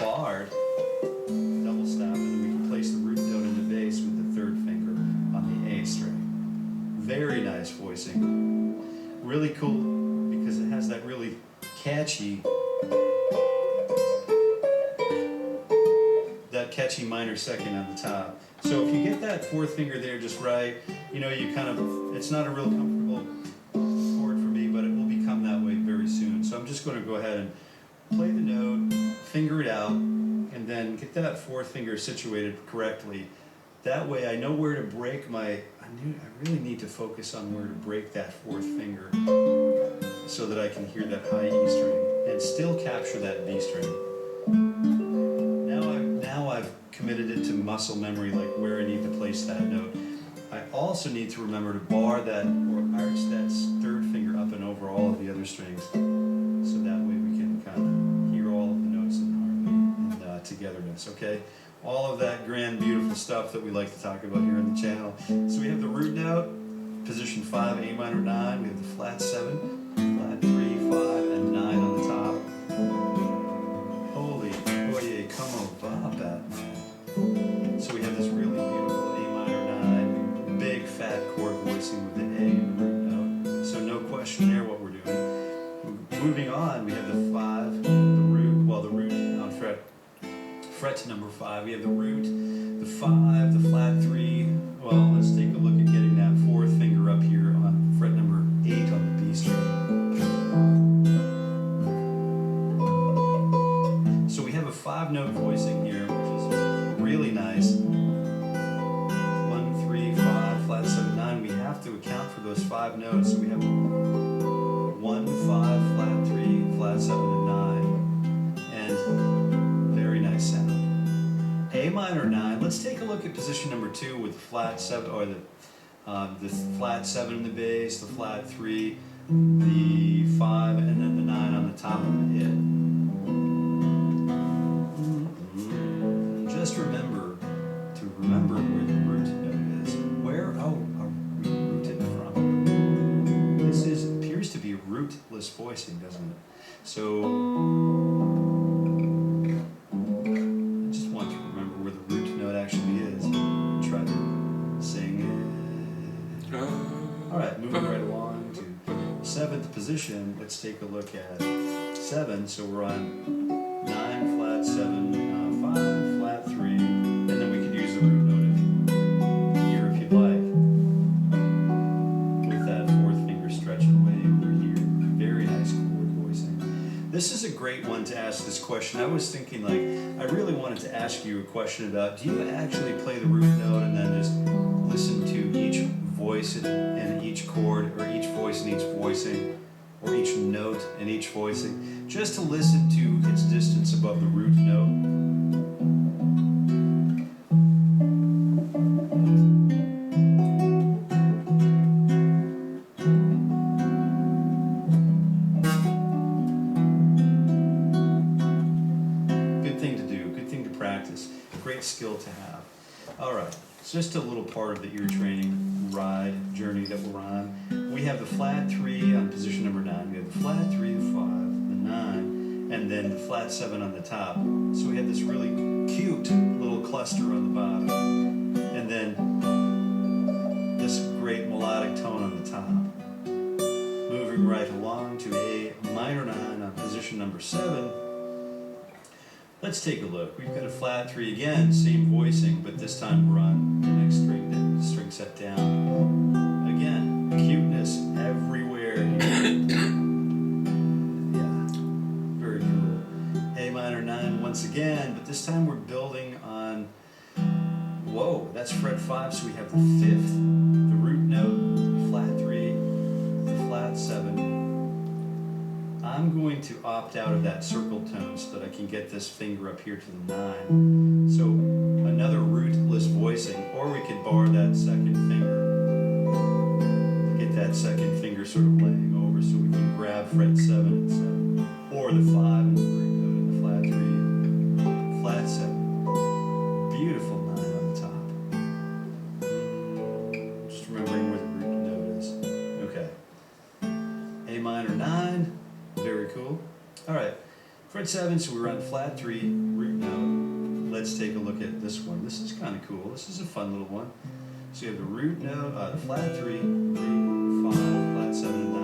barred, double stop, and then we can place the root note in the bass with the third finger on the A string. Very nice voicing. Really cool because it has that really catchy minor second on the top. So if you get that fourth finger there just right, you know, you kind of, it's not a real comfortable chord for me, but it will become that way very soon. So I'm just going to go ahead and play the note, finger it out, and then get that fourth finger situated correctly. That way I know where to break I really need to focus on where to break that fourth finger so that I can hear that high E string and still capture that B string. Now I've committed it to muscle memory, like where I need to place that note. I also need to remember to bar that or arch that third finger up and over all of the other strings, so that way we can kind of hear all of the notes in harmony and togetherness, okay? All of that grand, beautiful stuff that we like to talk about here on the channel. So we have the root note, position 5, A minor 9. We have the flat 7, flat 3, 5, and 9 on the top. Holy, oh yeah, come on, Batman. So we have this really beautiful A minor 9, big fat chord voicing with the A and the root note. So no question there what we're doing. Moving on, we have the 5, the root, well, the root on fret number 5. We have the root, the 5, the flat 3. Well, let's take a look at getting that fourth finger up here on fret number 8 on the B string. So we have a 5-note voicing here, which is really nice. 1, 3, 5, flat 7, 9. We have to account for those 5 notes. So we have 1, 5, flat 3, flat 7, and 9. And very nice sound. A minor 9. Let's take a look at position number 2 with the flat 7, or the flat 7 in the bass, the flat 3, the 5, and then the 9 on the top of the hit. Just remember where the root note is. Where? Oh, are we rooted from? This appears to be rootless voicing, doesn't it? So moving right along to 7th position, let's take a look at 7. So we're on 9, flat 7, 5, flat 3, and then we could use the root note here if you'd like, with that fourth finger stretched away over here. Very nice chord voicing. This is a great one to ask this question. I was thinking, like, I really wanted to ask you a question about, do you actually play the root note and then just listen to each voice in each chord, or each voice in each voicing, or each note in each voicing, just to listen to its distance above the root note? Good thing to do, good thing to practice, great skill to have. All right. It's just a little part of the ear training journey that we're on. We have the flat 3 on position number 9. We have the flat 3, the 5, the 9, and then the flat 7 on the top. So we have this really cute little cluster on the bottom. And then this great melodic tone on the top. Moving right along to A minor 9 on position number 7. Let's take a look. We've got a flat 3 again, same voicing, but this time we're on the next string, the string set down. Again, cuteness everywhere here. Yeah, very cool. A minor 9 once again, but this time we're building on, whoa, that's fret 5, so we have the 5th, the root note, the flat 3, the flat 7. I'm going to opt out of that circle tone so that I can get this finger up here to the 9. So another rootless voicing, or we could bar that second finger. Get that second finger sort of laying over so we can grab fret 7 and 7. Or the 5 and the root note and the flat 3, flat 7. Beautiful 9 on the top. Just remembering where the root note is. Okay. A minor 9. Very cool. All right, fret 7, so we're on flat 3, root let's take a look at this one. This is kind of cool. This is a fun little one. So you have the root note, the flat 3, root 5, flat 7 and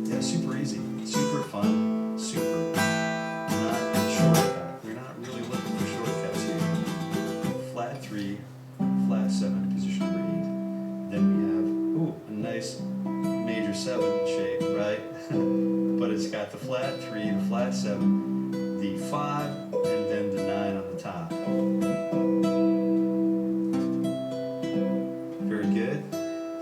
9. Yeah, super easy, super fun, super not a shortcut. We're not really looking for shortcuts here. Flat 3, flat 7, position number 8. Then we have, ooh, a nice major 7 shape, right? But it's got the flat 3, the flat 7, the 5, and then the 9 on the top. Very good.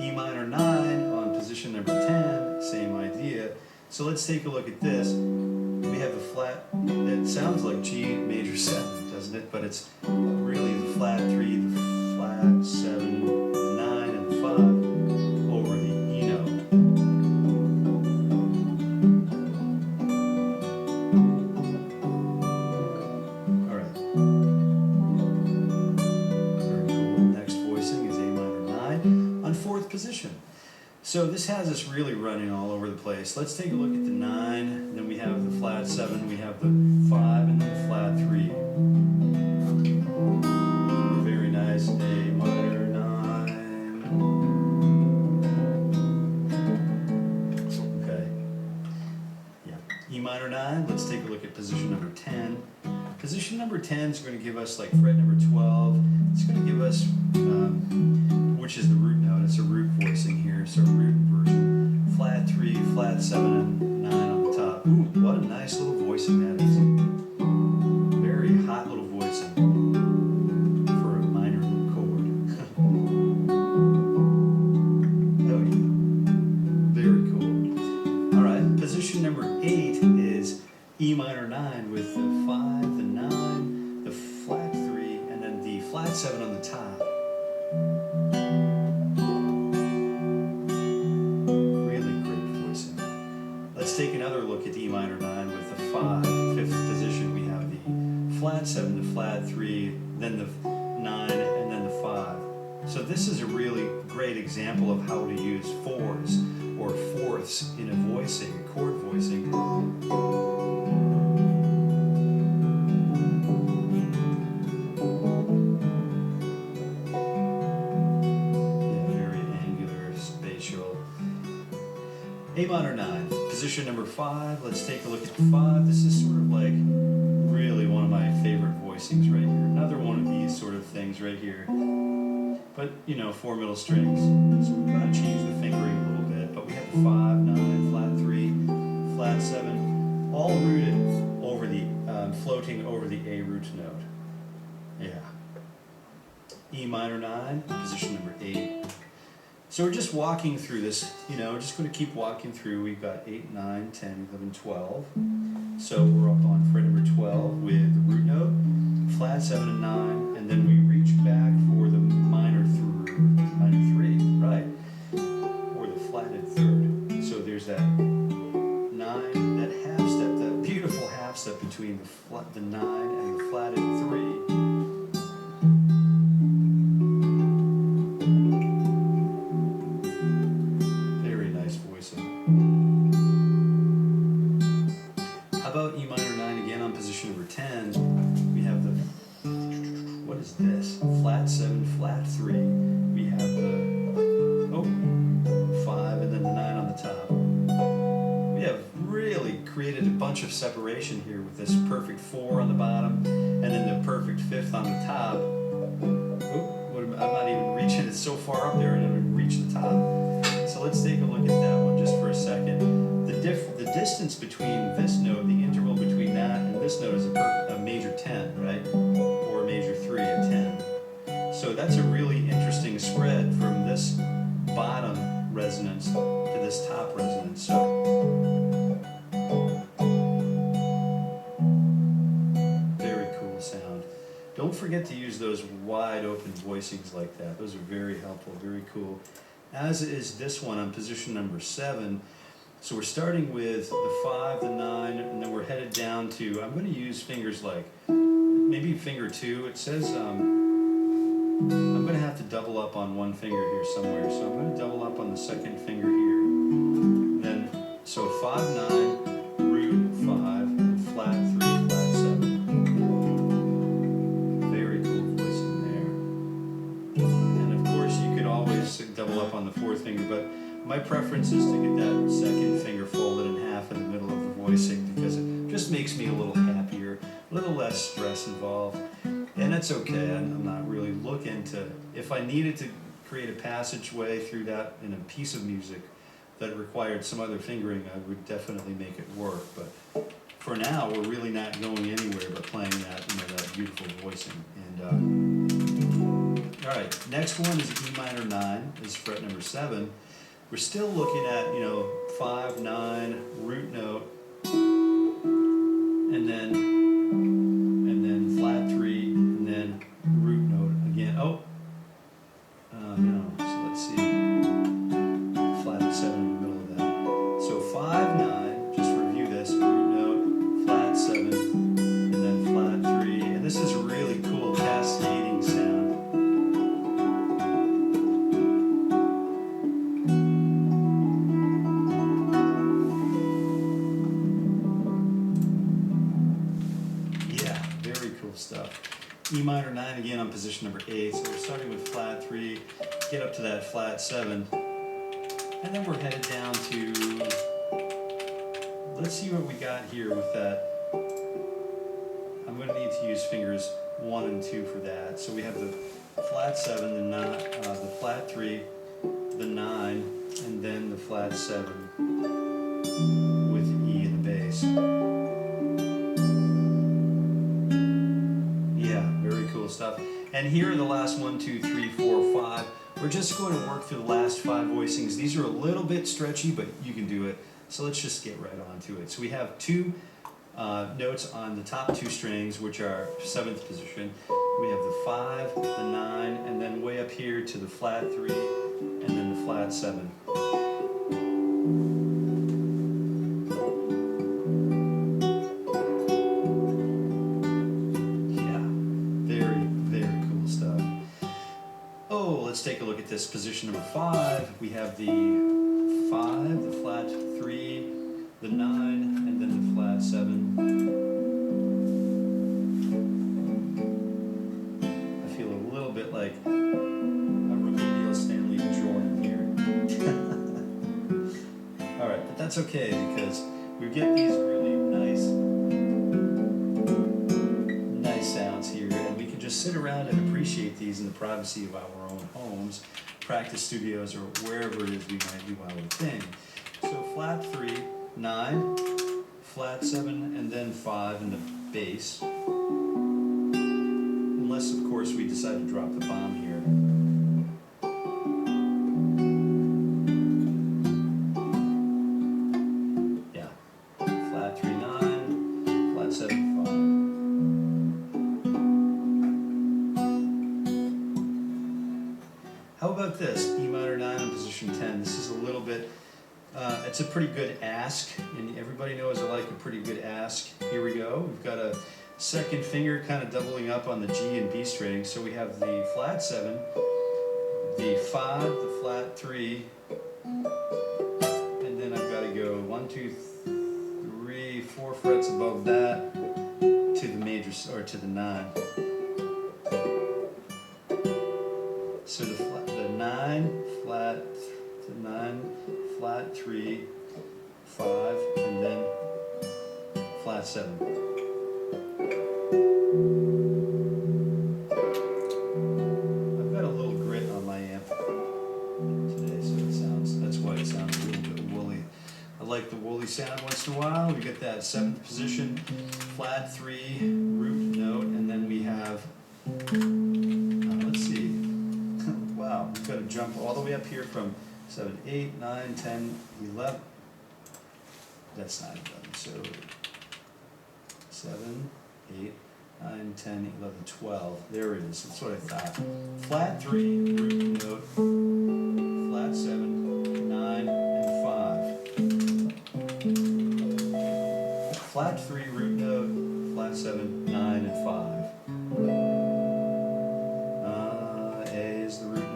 E minor 9 on position number 10, same idea. So let's take a look at this. We have the flat, it sounds like G major 7, doesn't it? But it's really the flat 3, the flat 7, the 9, and the 5 over the E note. All right. Very cool. Next voicing is A minor 9 on 4th position. So this has us really running all over the place. Let's take a look at the 9, then we have the flat 7, we have the 5, and then the flat 3. Very nice, A minor 9. Okay. Yeah. E minor 9, let's take a look at position number 10. Position number 10 is going to give us like fret number 12. It's going to give us, which is the root note. It's a root voicing here, so root inversion. Flat 3, flat 7, and 9 on the top. Ooh, what a nice little voicing that is. Very hot little voicing for a minor chord. Oh yeah, very cool. All right, position number 8 is E minor 9 with the 5, the 9, the flat 3, and then the flat 7 on the top. Let's take another look at E minor 9 with the 5, 5th position. We have the flat 7, the flat 3, then the 9, and then the 5. So this is a really great example of how to use 4s or 4ths in a voicing, a chord voicing. Yeah, very angular, spatial. A minor 9. Position number 5, let's take a look at the 5. This is sort of like really one of my favorite voicings right here. Another one of these sort of things right here. But, you know, 4 middle strings. So we're going to change the fingering a little bit. But we have the 5, 9, flat 3, flat 7, all rooted over the, floating over the A root note. Yeah. E minor 9, position number 8. So we're just walking through this, you know, just going to keep walking through. We've got 8, 9, 10, 11, 12. So we're up on fret number 12 with the root note, flat 7 and 9, and then we reach back for the minor 3, right, or the flatted 3rd. So there's that 9, that half step, that beautiful half step between the 9 and the flatted 3. How about E minor 9 again on position number 10? We have the, what is this? Flat 7, flat 3. We have the, 5 and then the 9 on the top. We have really created a bunch of separation here with this perfect 4 on the bottom and then the perfect 5th on the top. I'm not even reaching, it's so far up there I didn't even reach the top. So let's take a look at that one just for a second. The distance between this note, the interval between that and this note is a major 10, right? Or a major 3, a 10. So that's a really interesting spread from this bottom resonance to this top resonance. So very cool sound. Don't forget to use those wide open voicings like that. Those are very helpful, very cool. As is this one on position number 7. So we're starting with the 5, the 9, and then we're headed down to, I'm going to use fingers like, maybe finger 2. It says, I'm going to have to double up on one finger here somewhere. So I'm going to double up on the second finger here. And then, so 5, 9, preference is to get that second finger folded in half in the middle of the voicing because it just makes me a little happier, a little less stress involved. And that's okay. I'm not really looking to, if I needed to create a passageway through that in a piece of music that required some other fingering, I would definitely make it work. But for now, we're really not going anywhere but playing that, that beautiful voicing. And all right, next one is E minor 9. This is fret number 7. We're still looking at 5, 9, root note, and then flat 3, and then root note again. Oh, no. So let's see. Flat 7 in the middle of that. So 5, 9. Just review this. Root note, flat 7, and then flat 3. And this is a really cool cascading sound. Stuff. E minor 9 again on position number 8. So we're starting with flat 3, get up to that flat 7, and then we're headed down to, let's see what we got here with that. I'm going to need to use fingers 1 and 2 for that. So we have the flat 7, the flat 3, the 9, and then the flat 7 with E in the bass. Stuff. And here are the last 1, 2, 3, 4, 5. We're just going to work through the last 5 voicings. These are a little bit stretchy, but you can do it. So let's just get right on to it. So we have 2 notes on the top 2 strings, which are 7th position. We have the 5, the 9, and then way up here to the flat 3, and then the flat 7. Let's take a look at this position number 5. We have the 5, the flat 3, the 9, and then the flat 7. I feel a little bit like a remedial Stanley Jordan here. All right, but that's okay because we get these really nice sounds here, and we can just sit around and appreciate these in the privacy of our own homes, practice studios, or wherever it is we might be while we sing. So flat 3, 9, flat 7, and then 5 in the bass. Unless, of course, we decide to drop the bomb here. Yeah. Flat 3, 9, flat 7, 5. How about this? E minor 9 in position 10. This is a little bit, it's a pretty good ask, and everybody knows I like a pretty good ask. Here we go. We've got a second finger kind of doubling up on the G and B string. So we have the flat 7, the 5, the flat 3, and then I've got to go 1, 2, 3, 4 frets above that to the major, or to the 9. So the 9, flat, to 9, flat 3, 5, and then flat 7. I've got a little grit on my amp today, so that's why it sounds a little bit woolly. I like the woolly sound once in a while. We get that 7th position, flat 3, root note, and then we have, let's see. Wow, we've got to jump all the way up here from 7, 8, 9, 10, 11. That's not 11. So 7, 8, 9, 10, 11, 12. There it is. That's what I thought. Flat 3, root note, flat 7, 9, and 5. Flat 3, root note, flat 7, 9, and 5. A is the root note.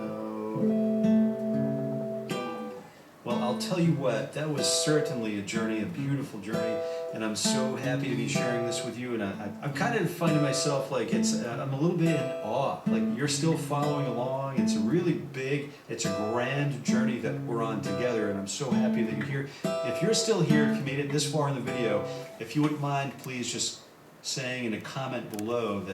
Well, I'll tell you what, that was certainly a journey, a beautiful journey, and I'm so happy to be sharing this with you. And I'm kind of finding myself like I'm a little bit in awe. Like you're still following along. It's a really big, it's a grand journey that we're on together, and I'm so happy that you're here. If you're still here, if you made it this far in the video, if you wouldn't mind, please just saying in a comment below that